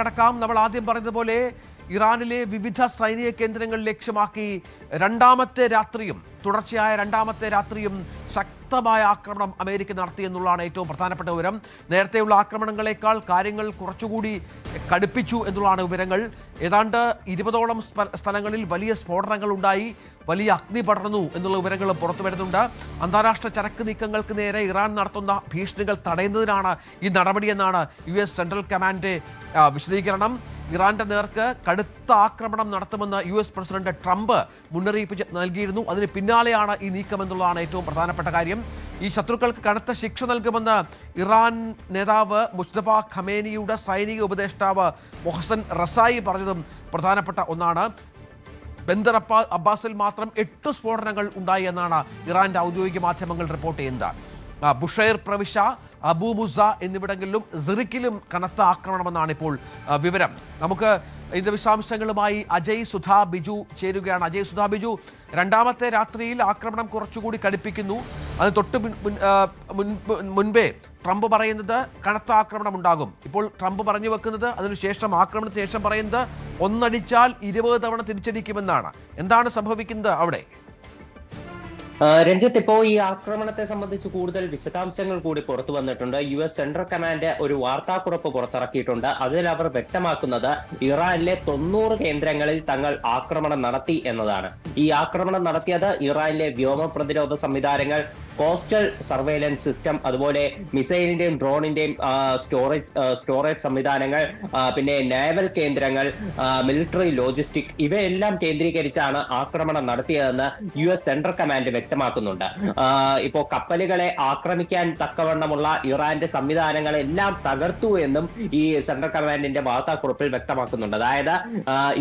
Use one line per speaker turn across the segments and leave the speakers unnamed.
കടക്കാം. നമ്മൾ ആദ്യം പറഞ്ഞതുപോലെ ഇറാനിലെ വിവിധ സൈനിക കേന്ദ്രങ്ങൾ ലക്ഷ്യമാക്കി തുടർച്ചയായ രണ്ടാമത്തെ രാത്രിയും ശക്തമായ ആക്രമണം അമേരിക്ക നടത്തിയെന്നുള്ളതാണ് ഏറ്റവും പ്രധാനപ്പെട്ട വിവരം. നേരത്തെയുള്ള ആക്രമണങ്ങളെക്കാൾ കാര്യങ്ങൾ കുറച്ചുകൂടി കടുപ്പിച്ചു എന്നുള്ളതാണ് വിവരങ്ങൾ. ഏതാണ്ട് 20ഓളം സ്ഥലങ്ങളിൽ വലിയ സ്ഫോടനങ്ങൾ ഉണ്ടായി, വലിയ അഗ്നി പടർന്നു എന്നുള്ള വിവരങ്ങൾ പുറത്തു വരുന്നുണ്ട്. അന്താരാഷ്ട്ര ചരക്ക് നീക്കങ്ങൾക്ക് നേരെ ഇറാൻ നടത്തുന്ന ഭീഷണികൾ തടയുന്നതിനാണ് ഈ നടപടിയെന്നാണ് US സെൻട്രൽ കമാൻഡ് വിശദീകരണം. ഇറാന്റെ നേർക്ക് കടുത്ത ആക്രമണം നടത്തുമെന്ന് US പ്രസിഡന്റ് ട്രംപ് മുന്നറിയിപ്പ് നൽകിയിരുന്നു. അതിന് പിന്നാലെയാണ് ഈ നീക്കമെന്നുള്ളതാണ് ഏറ്റവും പ്രധാനപ്പെട്ട കാര്യം. ഈ ശത്രുക്കൾക്ക് കനത്ത ശിക്ഷ നൽകുമെന്ന് ഇറാൻ നേതാവ് മുസ്തഫ ഖമേനിയുടെ സൈനിക ഉപദേഷ്ടാവ് മൊഹസൻ റസായി പറഞ്ഞതും പ്രധാനപ്പെട്ട ഒന്നാണ്. ബന്ദർ അബ്ബാസിൽ മാത്രം 8 സ്ഫോടനങ്ങൾ ഉണ്ടായി എന്നാണ് ഇറാന്റെ ഔദ്യോഗിക മാധ്യമങ്ങൾ റിപ്പോർട്ട് ചെയ്യുന്നത്. ബുഷൈർ പ്രവിശ്യ, അബു മുസ എന്നിവിടങ്ങളിലും സിറിക്കിലും കനത്ത ആക്രമണമെന്നാണ് ഇപ്പോൾ വിവരം. നമുക്ക് ഇതിന്റെ വിശദാംശങ്ങളുമായി അജയ് സുധാ ബിജു ചേരുകയാണ്. അജയ് സുധാ ബിജു, രണ്ടാമത്തെ രാത്രിയിൽ ആക്രമണം കുറച്ചുകൂടി കടുപ്പിക്കുന്നു. അത് തൊട്ട് മുൻപേ ട്രംപ് പറയുന്നത് കനത്ത ആക്രമണം ഉണ്ടാകും. ഇപ്പോൾ ട്രംപ് പറഞ്ഞു വെക്കുന്നത് അതിനുശേഷം ആക്രമണത്തിന് ശേഷം പറയുന്നത് ഒന്നടിച്ചാൽ 20 തവണ തിരിച്ചടിക്കുമെന്നാണ്. എന്താണ് സംഭവിക്കുന്നത് അവിടെ?
രഞ്ജിത്ത്, ഇപ്പോ ഈ ആക്രമണത്തെ സംബന്ധിച്ച് കൂടുതൽ വിശദാംശങ്ങൾ കൂടി പുറത്തു വന്നിട്ടുണ്ട്. US സെൻട്രൽ കമാൻഡ് ഒരു വാർത്താക്കുറിപ്പ് പുറത്തിറക്കിയിട്ടുണ്ട്. അതിൽ അവർ വ്യക്തമാക്കുന്നത് ഇറാനിലെ 90 കേന്ദ്രങ്ങളിൽ തങ്ങൾ ആക്രമണം നടത്തി എന്നതാണ്. ഈ ആക്രമണം നടത്തിയത് ഇറാനിലെ വ്യോമ പ്രതിരോധ സംവിധാനങ്ങൾ, കോസ്റ്റൽ സർവൈലൻസ് സിസ്റ്റം, അതുപോലെ മിസൈലിന്റെയും ഡ്രോണിന്റെയും സ്റ്റോറേജ് സംവിധാനങ്ങൾ, പിന്നെ നേവൽ കേന്ദ്രങ്ങൾ, മിലിറ്ററി ലോജിസ്റ്റിക്, ഇവയെല്ലാം കേന്ദ്രീകരിച്ചാണ് ആക്രമണം നടത്തിയതെന്ന് US സെൻട്രൽ കമാൻഡ് വ്യക്തമാക്കുന്നുണ്ട്. ഇപ്പോ കപ്പലുകളെ ആക്രമിക്കാൻ തക്കവണ്ണമുള്ള ഇറാന്റെ സംവിധാനങ്ങളെല്ലാം തകർത്തു എന്നും ഈ സെൻട്രൽ കമാൻഡിന്റെ വാർത്താക്കുറിപ്പിൽ വ്യക്തമാക്കുന്നുണ്ട്. അതായത്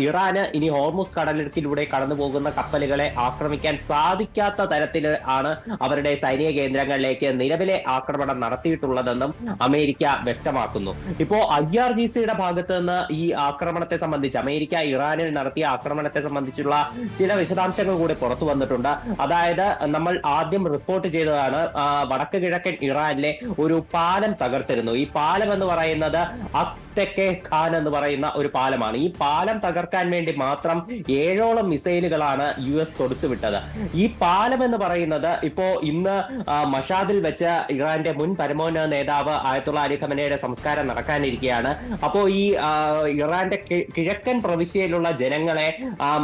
ഇറാന് ഇനി ഹോർമുസ് കടലിടുക്കിലൂടെ കടന്നു പോകുന്ന കപ്പലുകളെ ആക്രമിക്കാൻ സാധിക്കാത്ത തരത്തിൽ ആണ് അവരുടെ സൈനിക കേന്ദ്രങ്ങളിലേക്ക് നിലവിലെ ആക്രമണം നടത്തിയിട്ടുള്ളതെന്നും അമേരിക്ക വ്യക്തമാക്കുന്നു. ഇപ്പോ IRGCയുടെ ഭാഗത്ത് നിന്ന് ഈ ആക്രമണത്തെ സംബന്ധിച്ച്, അമേരിക്ക ഇറാനിൽ നടത്തിയ ആക്രമണത്തെ സംബന്ധിച്ചുള്ള ചില വിശദാംശങ്ങൾ കൂടി പുറത്തു വന്നിട്ടുണ്ട്. അതായത് നമ്മൾ ആദ്യം റിപ്പോർട്ട് ചെയ്തതാണ്, വടക്ക് കിഴക്കൻ ഇറാനിലെ ഒരു പാലം തകർത്തിരുന്നു. ഈ പാലം എന്ന് പറയുന്നത് അക്തെക്കെ ഖാൻ എന്ന് പറയുന്ന ഒരു പാലമാണ്. ഈ പാലം തകർക്കാൻ വേണ്ടി മാത്രം 7ഓളം മിസൈലുകളാണ് US തൊടുത്തുവിട്ടത്. ഈ പാലം എന്ന് പറയുന്നത് ഇപ്പോ ഇന്ന് മഷാദിൽ വെച്ച് ഇറാന്റെ മുൻ പരമോന്നത നേതാവ് ആയത്തുള്ള അലി ഖമനയുടെ സംസ്കാരം നടക്കാനിരിക്കുകയാണ്. അപ്പോ ഈ ഇറാന്റെ കിഴക്കൻ പ്രവിശ്യയിലുള്ള ജനങ്ങളെ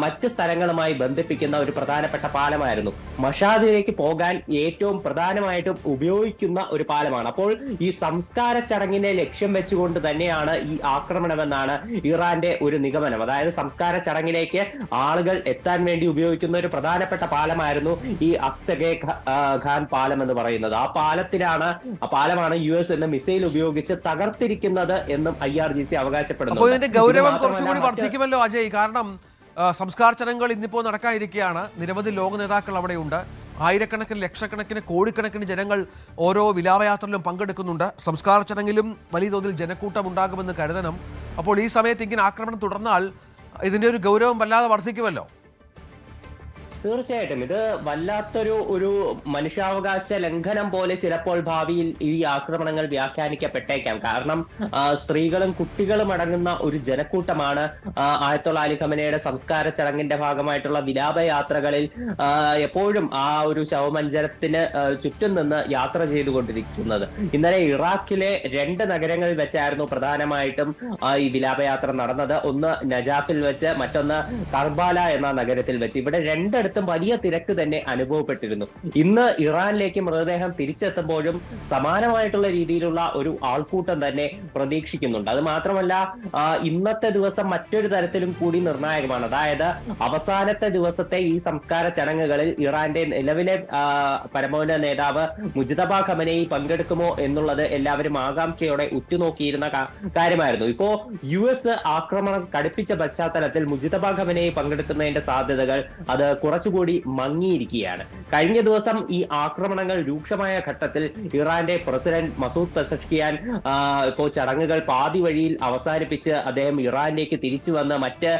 മറ്റ് സ്ഥലങ്ങളുമായി ബന്ധിപ്പിക്കുന്ന ഒരു പ്രധാനപ്പെട്ട പാലമായിരുന്നു. മഷാദിലേക്ക് പോകാൻ ഏറ്റവും പ്രധാനമായിട്ടും ഉപയോഗിക്കുന്ന ഒരു പാലമാണ്. അപ്പോൾ ഈ സംസ്കാര ചടങ്ങിനെ ലക്ഷ്യം വെച്ചുകൊണ്ട് തന്നെയാണ് ഈ ആക്രമണമെന്നാണ് ഇറാന്റെ ഒരു നിഗമനം. അതായത് സംസ്കാര ചടങ്ങിലേക്ക് ആളുകൾ എത്താൻ വേണ്ടി ഉപയോഗിക്കുന്ന ഒരു പ്രധാനപ്പെട്ട പാലമായിരുന്നു ഈ അക്തഗെ ഖാൻ പാലം എന്ന് പറയുന്നത്. ആ പാലമാണ് US എന്ന് മിസൈൽ ഉപയോഗിച്ച് തകർത്തിരിക്കുന്നത് എന്നും IRGC അവകാശപ്പെടുന്നു.
ഇതിന്റെ ഗൗരവം കുറച്ചുകൂടി വർദ്ധിക്കുമല്ലോ അജയ്. കാരണം സംസ്കാര ചടങ്ങുകൾ ഇന്നിപ്പോൾ നടക്കാനിരിക്കുകയാണ്. നിരവധി ലോക നേതാക്കൾ അവിടെയുണ്ട്. ആയിരക്കണക്കിന്, ലക്ഷക്കണക്കിന്, കോടിക്കണക്കിന് ജനങ്ങൾ ഓരോ വിലാപയാത്രയിലും പങ്കെടുക്കുന്നുണ്ട്. സംസ്കാര ചടങ്ങിലും വലിയ തോതിൽ ജനക്കൂട്ടം ഉണ്ടാകുമെന്ന് കരുതണം. അപ്പോൾ ഈ സമയത്ത് ഇങ്ങനെ ആക്രമണം തുടർന്നാൽ ഇതിന്റെ ഒരു ഗൗരവം വല്ലാതെ വർദ്ധിക്കുമല്ലോ.
തീർച്ചയായിട്ടും ഇത് വല്ലാത്തൊരു മനുഷ്യാവകാശ ലംഘനം പോലെ ചിലപ്പോൾ ഭാവിയിൽ ഈ ആക്രമണങ്ങൾ വ്യാഖ്യാനിക്കപ്പെട്ടേക്കാം. കാരണം സ്ത്രീകളും കുട്ടികളും അടങ്ങുന്ന ഒരു ജനക്കൂട്ടമാണ് ആയത്തുള്ള അലി ഖമനയുടെ സംസ്കാര ചടങ്ങിന്റെ ഭാഗമായിട്ടുള്ള വിലാപയാത്രകളിൽ എപ്പോഴും ആ ഒരു ശവമഞ്ചരത്തിന് ചുറ്റും നിന്ന് യാത്ര ചെയ്തുകൊണ്ടിരിക്കുന്നത്. ഇന്നലെ ഇറാഖിലെ 2 നഗരങ്ങളിൽ വെച്ചായിരുന്നു പ്രധാനമായിട്ടും ഈ വിലാപയാത്ര നടന്നത്. ഒന്ന് നജാഫിൽ വെച്ച്, മറ്റൊന്ന് കർബാല എന്ന നഗരത്തിൽ വെച്ച്. ഇവിടെ രണ്ടിടത്തും വലിയ തിരക്ക് തന്നെ അനുഭവപ്പെട്ടിരുന്നു. ഇന്ന് ഇറാനിലേക്ക് മൃതദേഹം തിരിച്ചെത്തുമ്പോഴും സമാനമായിട്ടുള്ള രീതിയിലുള്ള ഒരു ആൾക്കൂട്ടം തന്നെ പ്രതീക്ഷിക്കുന്നുണ്ട്. അത് മാത്രമല്ല, ഇന്നത്തെ ദിവസം മറ്റൊരു തരത്തിലും കൂടി നിർണായകമാണ്. അതായത് അവസാനത്തെ ദിവസത്തെ ഈ സംസ്കാര ചടങ്ങുകളിൽ ഇറാന്റെ നിലവിലെ പരമോന്നത നേതാവ് മുജ്തബ ഖമനയി പങ്കെടുക്കുമോ എന്നുള്ളത് എല്ലാവരും ആകാംക്ഷയോടെ ഉറ്റുനോക്കിയിരുന്ന കാര്യമായിരുന്നു. ഇപ്പോ US ആക്രമണം കടുപ്പിച്ച പശ്ചാത്തലത്തിൽ മുജ്തബ ഖമനയി പങ്കെടുക്കുന്നതിന്റെ സാധ്യതകൾ അത് കുറച്ച് കുറച്ചുകൂടി മങ്ങിയിരിക്കുകയാണ്. കഴിഞ്ഞ ദിവസം ഈ ആക്രമണങ്ങൾ രൂക്ഷമായ ഘട്ടത്തിൽ ഇറാന്റെ പ്രസിഡന്റ് മസൂദ് പെസഷ്കിയാൻ ഇപ്പോൾ ചടങ്ങുകൾ പാതി വഴിയിൽ അവസാനിപ്പിച്ച് അദ്ദേഹം ഇറാനിലേക്ക് തിരിച്ചു വന്ന് മറ്റ്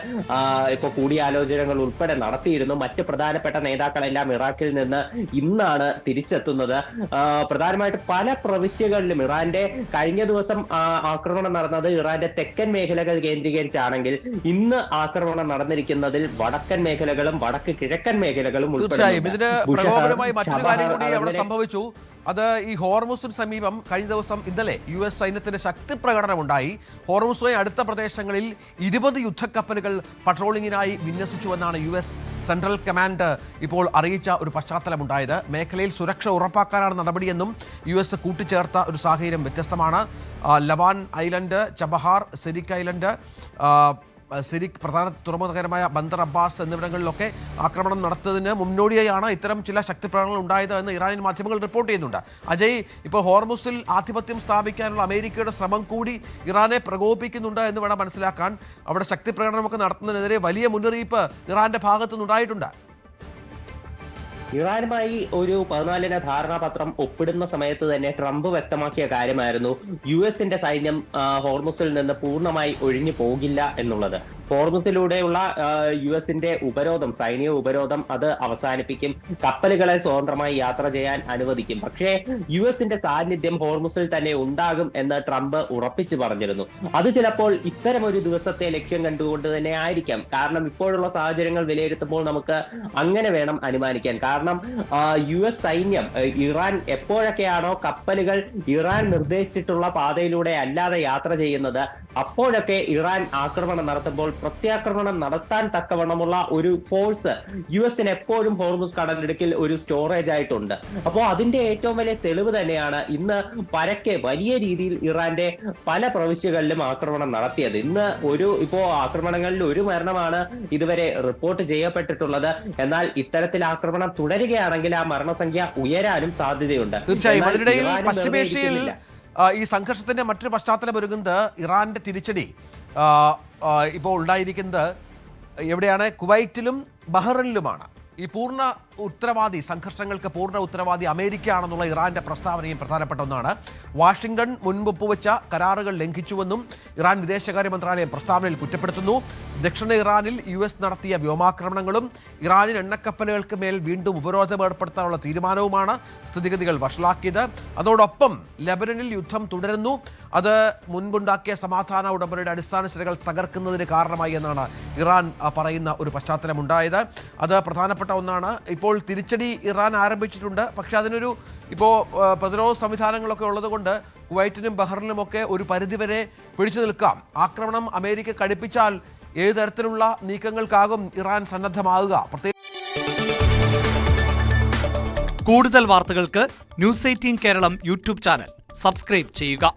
ഇപ്പോൾ കൂടിയാലോചനകൾ ഉൾപ്പെടെ നടത്തിയിരുന്നു. മറ്റ് പ്രധാനപ്പെട്ട നേതാക്കളെല്ലാം ഇറാഖിൽ നിന്ന് ഇന്നാണ് തിരിച്ചെത്തുന്നത്. പ്രധാനമായിട്ട് പല പ്രവിശ്യകളിലും ഇറാന്റെ കഴിഞ്ഞ ദിവസം ആക്രമണം നടന്നത് ഇറാന്റെ തെക്കൻ മേഖലകൾ കേന്ദ്രീകരിച്ചാണെങ്കിൽ ഇന്ന് ആക്രമണം നടന്നിരിക്കുന്നതിൽ വടക്കൻ മേഖലകളും വടക്ക് കിഴക്കൻ മേഖലകളും
തീർച്ചയായും ഇതിന് പ്രകോപനമായി മറ്റൊരു കാര്യം കൂടി അവിടെ സംഭവിച്ചു. അത് ഈ ഹോർമുസിന് സമീപം കഴിഞ്ഞ ദിവസം ഇന്നലെ US സൈന്യത്തിന്റെ ശക്തി പ്രകടനമുണ്ടായി. ഹോർമുസുമായി അടുത്ത പ്രദേശങ്ങളിൽ 20 യുദ്ധക്കപ്പലുകൾ പട്രോളിങ്ങിനായി വിന്യസിച്ചുവെന്നാണ് US സെൻട്രൽ കമാൻഡ് ഇപ്പോൾ അറിയിച്ച ഒരു പശ്ചാത്തലമുണ്ടായത്. മേഖലയിൽ സുരക്ഷ ഉറപ്പാക്കാനാണ് നടപടിയെന്നും US കൂട്ടിച്ചേർത്ത ഒരു സാഹചര്യം വ്യത്യസ്തമാണ്. ലവാൻ island, Chabahar, Cyriac island, Cyriac പ്രധാന തുറമുഖ നഗരമായ ബന്ദർ അബ്ബാസ് എന്നിവിടങ്ങളിലൊക്കെ ആക്രമണം നടത്തുന്നതിന് മുന്നോടിയായാണ് ഇത്തരം ചില ശക്തി പ്രകടനങ്ങൾ ഉണ്ടായത് എന്ന് ഇറാനിയൻ മാധ്യമങ്ങൾ റിപ്പോർട്ട് ചെയ്യുന്നുണ്ട്. അജയ്, ഇപ്പോൾ ഹോർമുസിൽ ആധിപത്യം സ്ഥാപിക്കാനുള്ള അമേരിക്കയുടെ ശ്രമം കൂടി ഇറാനെ പ്രകോപിപ്പിക്കുന്നുണ്ട് എന്ന് വേണം മനസ്സിലാക്കാൻ. അവിടെ ശക്തി പ്രകടനമൊക്കെ നടത്തുന്നതിനെതിരെ വലിയ മുന്നറിയിപ്പ് ഇറാന്റെ ഭാഗത്തുനിന്നുണ്ടായിട്ടുണ്ട്.
ഇറാനുമായി ഒരു 14 ധാരണാപത്രം ഒപ്പിടുന്ന സമയത്ത് തന്നെ ട്രംപ് വ്യക്തമാക്കിയ കാര്യമായിരുന്നു US സൈന്യം ഹോർമുസിൽ നിന്ന് പൂർണ്ണമായി ഒഴിഞ്ഞു പോകില്ല എന്നുള്ളത്. ഹോർമുസിലൂടെയുള്ള US ഉപരോധം, സൈനിക ഉപരോധം അത് അവസാനിപ്പിക്കും, കപ്പലുകളെ സ്വതന്ത്രമായി യാത്ര ചെയ്യാൻ അനുവദിക്കും. പക്ഷേ US സാന്നിധ്യം ഹോർമുസിൽ തന്നെ ഉണ്ടാകും എന്ന് ട്രംപ് ഉറപ്പിച്ചു പറഞ്ഞിരുന്നു. അത് ചിലപ്പോൾ ഇത്തരം ഒരു ദിവസത്തെ ലക്ഷ്യം കണ്ടുകൊണ്ട് തന്നെ ആയിരിക്കാം. കാരണം ഇപ്പോഴുള്ള സാഹചര്യങ്ങൾ വിലയിരുത്തുമ്പോൾ നമുക്ക് അങ്ങനെ വേണം അനുമാനിക്കാൻ. കാരണം US സൈന്യം ഇറാൻ എപ്പോഴൊക്കെയാണോ കപ്പലുകൾ ഇറാൻ നിർദ്ദേശിച്ചിട്ടുള്ള പാതയിലൂടെ അല്ലാതെ യാത്ര ചെയ്യുന്നത്, അപ്പോഴൊക്കെ ഇറാൻ ആക്രമണം നടത്തുമ്പോൾ പ്രത്യാക്രമണം നടത്താൻ തക്കവണ്ണമുള്ള ഒരു ഫോഴ്സ് US എപ്പോഴും ഹോർമുസ് കടലിടുക്കിൽ ഒരു സ്റ്റോറേജ് ആയിട്ടുണ്ട്. അപ്പോൾ അതിന്റെ ഏറ്റവും വലിയ തെളിവ് തന്നെയാണ് ഇന്ന് പരക്കെ വലിയ രീതിയിൽ ഇറാന്റെ പല പ്രവിശ്യകളിലും ആക്രമണം നടത്തിയത്. ഇന്ന് ഇപ്പോ ആക്രമണങ്ങളിൽ ഒരു മരണമാണ് ഇതുവരെ റിപ്പോർട്ട് ചെയ്യപ്പെട്ടിട്ടുള്ളത്. എന്നാൽ ഇത്തരത്തിൽ ആക്രമണം തുടരുകയാണെങ്കിൽ ആ മരണസംഖ്യ ഉയരാനും സാധ്യതയുണ്ട്.
തീർച്ചയായും അതിനിടയിൽ പശ്ചിമേഷ്യയിൽ ഈ സംഘർഷത്തിന്റെ മറ്റൊരു പശ്ചാത്തലം ഒരുങ്ങുന്നത് ഇറാന്റെ തിരിച്ചടി ഇപ്പോൾ ഉണ്ടായിരിക്കുന്നത് എവിടെയാണ്? കുവൈറ്റിലും ബഹ്റൈനിലുമാണ്. ഈ പൂർണ്ണ ഉത്തരവാദി, സംഘർഷങ്ങൾക്ക് പൂർണ്ണ ഉത്തരവാദി അമേരിക്ക ആണെന്നുള്ള ഇറാന്റെ പ്രസ്താവനയും പ്രധാനപ്പെട്ട ഒന്നാണ്. വാഷിംഗ്ടൺ മുൻപ് ഒപ്പുവെച്ച കരാറുകൾ ലംഘിച്ചുവെന്നും ഇറാൻ വിദേശകാര്യ മന്ത്രാലയം പ്രസ്താവനയിൽ കുറ്റപ്പെടുത്തുന്നു. ദക്ഷിണ ഇറാനിൽ US നടത്തിയ വ്യോമാക്രമണങ്ങളും ഇറാനിയൻ എണ്ണക്കപ്പലുകൾക്ക് മേൽ വീണ്ടും ഉപരോധം ഏർപ്പെടുത്താനുള്ള തീരുമാനവുമാണ് സ്ഥിതിഗതികൾ വഷളാക്കിയത്. അതോടൊപ്പം ലെബനനിൽ യുദ്ധം തുടരുന്നു. അത് മുൻപുണ്ടാക്കിയ സമാധാന ഉടമ്പടിയുടെ അടിസ്ഥാന ശിലകൾ തകർക്കുന്നതിന് കാരണമായി എന്നാണ് ഇറാൻ പറയുന്ന ഒരു പശ്ചാത്തലമുണ്ടായത്. അത് പ്രധാനപ്പെട്ട ഒന്നാണ്. ഇപ്പോൾ തിരിച്ചടി ഇറാൻ ആരംഭിച്ചിട്ടുണ്ട്. പക്ഷെ അതിനൊരു പ്രതിരോധ സംവിധാനങ്ങളൊക്കെ ഉള്ളതുകൊണ്ട് കുവൈറ്റിനും ബഹ്റിനുമൊക്കെ ഒരു പരിധിവരെ പിടിച്ചു നിൽക്കാം. ആക്രമണം അമേരിക്ക കടുപ്പിച്ചാൽ ഏത് തരത്തിലുള്ള നീക്കങ്ങൾക്കാകും ഇറാൻ സന്നദ്ധമാവുക?
കൂടുതൽ വാർത്തകൾക്ക് News 18 Keralam YouTube channel subscribe ചെയ്യുക.